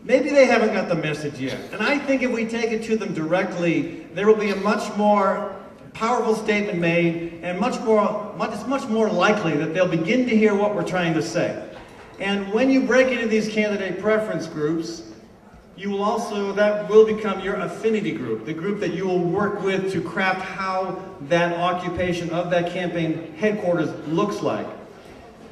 maybe they haven't got the message yet. And I think if we take it to them directly, there will be a much more powerful statement made, and it's much more likely that they'll begin to hear what we're trying to say. And when you break into these candidate preference groups, you will also, that will become your affinity group, the group that you will work with to craft how that occupation of that campaign headquarters looks like.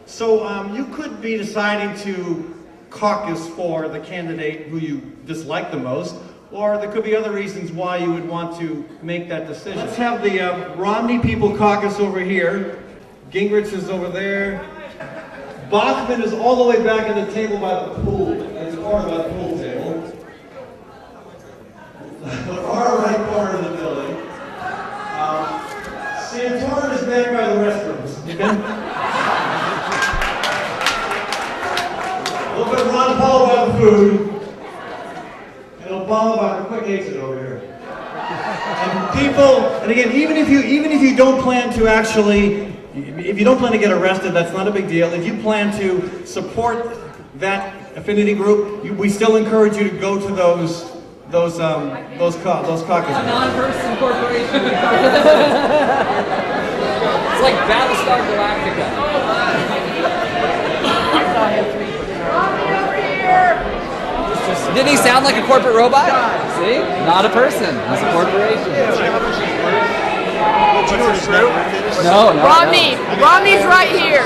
So you could be deciding to caucus for the candidate who you dislike the most, or there could be other reasons why you would want to make that decision. Let's have the Romney people caucus over here. Gingrich is over there. Bachman is all the way back at the table by the pool, at the corner by the pool table. The far right corner of the building. Santorum is back by the restrooms. A little bit of Ron Paul by the food. And Obama by the quick exit over here. And people, and again, even if you don't plan to actually, if you don't plan to get arrested, that's not a big deal. If you plan to support that affinity group, we still encourage you to go to those caucuses. A non-person corporation. It's like Battlestar Galactica. Didn't he sound like a corporate robot? See? Not a person. He's a corporation. No, Romney. Romney's right here.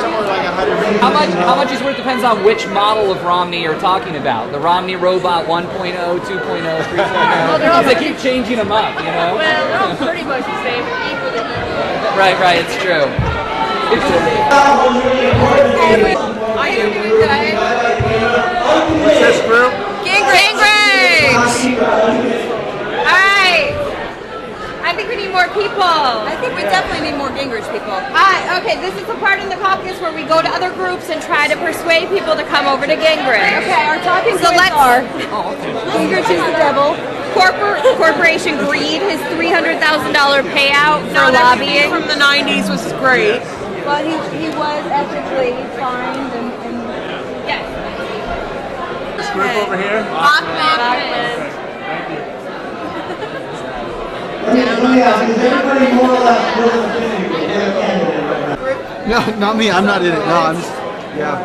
How much he's worth depends on which model of Romney you're talking about. The Romney Robot 1.0, 2.0, 3.0. Well, they keep changing them up, you know? Well, they're all pretty much the same. Equally. Right, it's true. I am doing good. What's this group? Gingrich! Alright. I think we need more people. I think we definitely need more Gingrich people. Okay, this is the part in the caucus where we go to other groups and try to persuade people to come over to Gingrich. Okay, our talking So points are Gingrich is the devil. Corporation Greed, his $300,000 payout for lobbying. From the 90s was great. Well, he was ethically fined and yes. This group over here? Bachman. Is everybody more or less with an affinity group? You're a candidate right now. No, not me. I'm not in it. No, I'm just, yeah.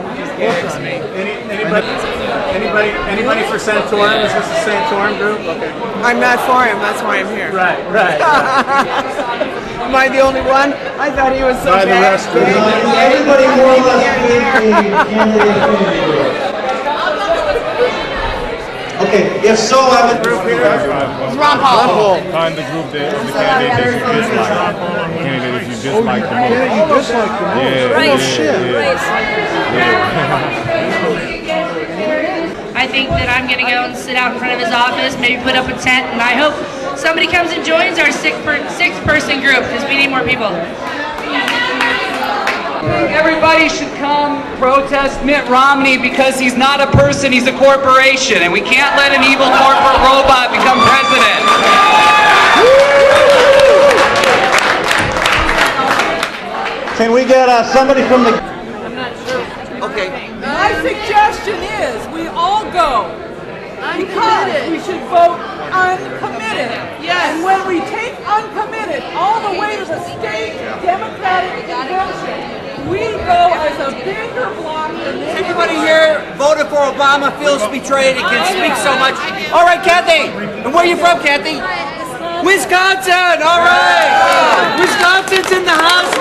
Anybody for Santorum? Is this a Santorum group? Okay. I'm not for him, that's why I'm here. Right. Am I the only one? I thought he was so By the bad. rest of them. Everybody more or less with the candidate affinity group. Okay, if so, I would group here. Ron Paul. Find the group of the candidate that you dislike. Candidate that you dislike the most. You dislike the most? Yeah. Oh, shit. I think that I'm going to go and sit out in front of his office, maybe put up a tent, and I hope somebody comes and joins our six-person group, because we need more people. Everybody should come protest Mitt Romney because he's not a person, he's a corporation, and we can't let an evil corporate robot become president. Can we get somebody from the... Okay. My suggestion is we all go. Because we should vote uncommitted. Yes. And when we take uncommitted all the way to the state Democratic convention, we go as a bigger block than this. Everybody here voted for Obama, feels betrayed, and can speak so much. All right, Kathy. And where are you from, Kathy? Wisconsin. All right. Wisconsin's in the house,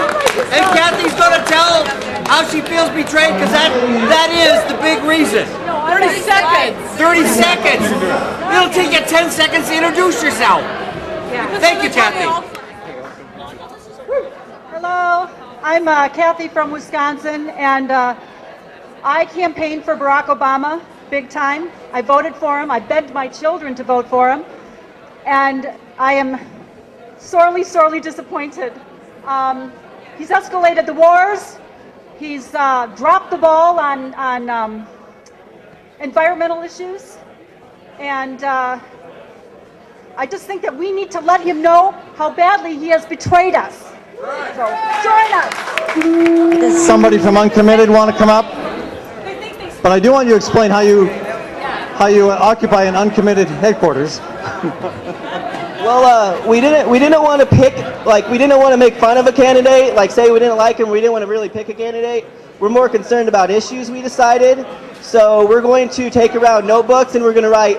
and Kathy's going to tell how she feels betrayed, because that is the big reason. 30 seconds. 30 seconds. It'll take you 10 seconds to introduce yourself. Thank you, Kathy. Hello, I'm Kathy from Wisconsin, and I campaigned for Barack Obama big time. I voted for him. I begged my children to vote for him, and I am sorely, sorely disappointed. He's escalated the wars. He's dropped the ball on environmental issues, and I just think that we need to let him know how badly he has betrayed us. So join us. Somebody from Uncommitted want to come up? But I do want you to explain how how you occupy an uncommitted headquarters. Well, we didn't want to pick, we didn't want to make fun of a candidate, say we didn't like him, we didn't want to really pick a candidate. We're more concerned about issues, we decided. So we're going to take around notebooks and we're going to write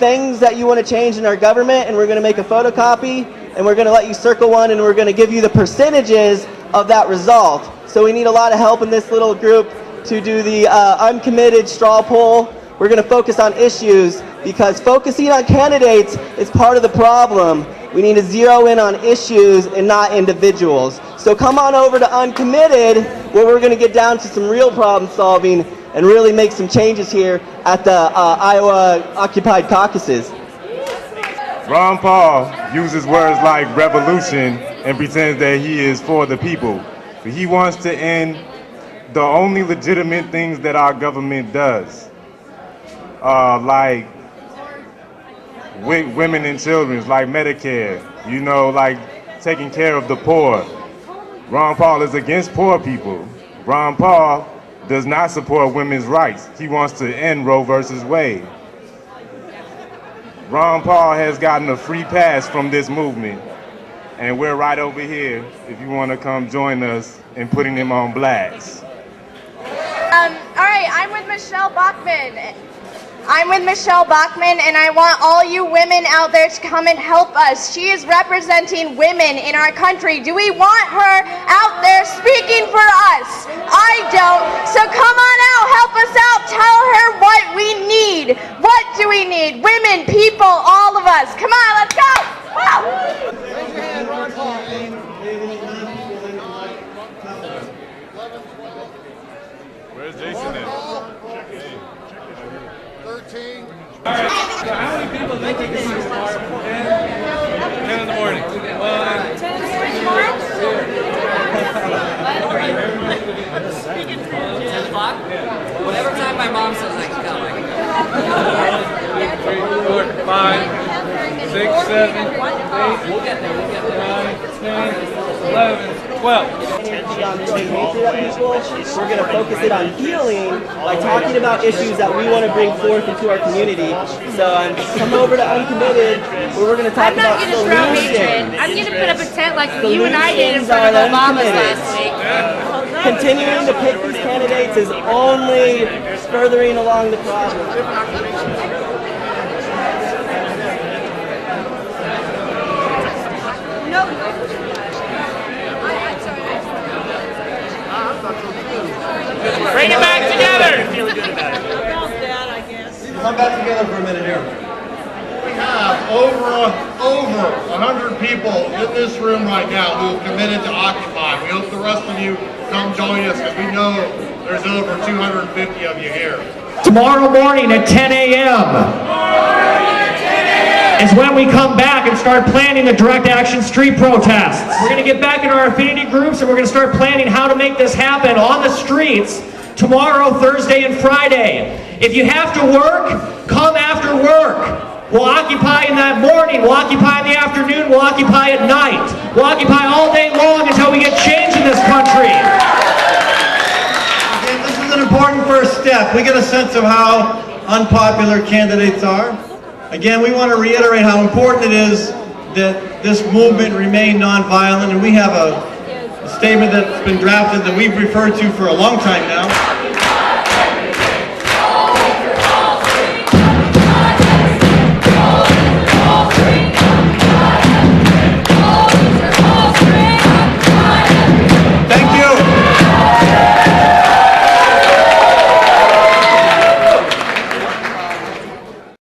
things that you want to change in our government, and we're going to make a photocopy, and we're going to let you circle one, and we're going to give you the percentages of that result. So we need a lot of help in this little group to do the uncommitted straw poll. We're going to focus on issues, because focusing on candidates is part of the problem. We need to zero in on issues and not individuals. So come on over to Uncommitted, where we're going to get down to some real problem solving and really make some changes here at the Iowa Occupied Caucuses. Ron Paul uses words like revolution and pretends that he is for the people. But he wants to end the only legitimate things that our government does. Like women and children, like Medicare, like taking care of the poor. Ron Paul is against poor people. Ron Paul does not support women's rights. He wants to end Roe versus Wade. Ron Paul has gotten a free pass from this movement, and we're right over here if you want to come join us in putting him on blast. All right, I'm with Michelle Bachman, and I want all you women out there to come and help us. She is representing women in our country. Do we want her out there speaking for us? I don't. So come on out, help us out, tell her what we need. What do we need? Women, people, all of us. Come on, let's go. Woo! Raise your hand, Ron Paul. 'Where's Jason at? 13. All right. So how many people do you think this is tomorrow? 10 in the morning. 10 in the morning? 10 o'clock? Whatever time my mom says I can come, I can come. 3, 4, 5, 6, 7, 8, 9, 10, 11, 12. On throwing hatred at people, we're going to focus it on healing by talking about issues that we want to bring forth into our community. So come over to Uncommitted, where we're going to talk about solutions. I'm not going to throw hatred. I'm going to put up a tent like you and I did in front of Obama's last week. Continuing to pick these candidates is only furthering along the problem. Bring it back together! Come back together for a minute here. We have over 100 people in this room right now who have committed to Occupy. We hope the rest of you come join us, because we know there's over 250 of you here. Tomorrow morning at 10 a.m. is when we come back and start planning the direct action street protests. We're going to get back in our affinity groups, and we're going to start planning how to make this happen on the streets tomorrow, Thursday, and Friday. If you have to work, come after work. We'll occupy in that morning, we'll occupy in the afternoon, we'll occupy at night. We'll occupy all day long until we get change in this country. Again, this is an important first step. We get a sense of how unpopular candidates are. Again, we want to reiterate how important it is that this movement remain nonviolent, and we have a statement that's been drafted that we've referred to for a long time now.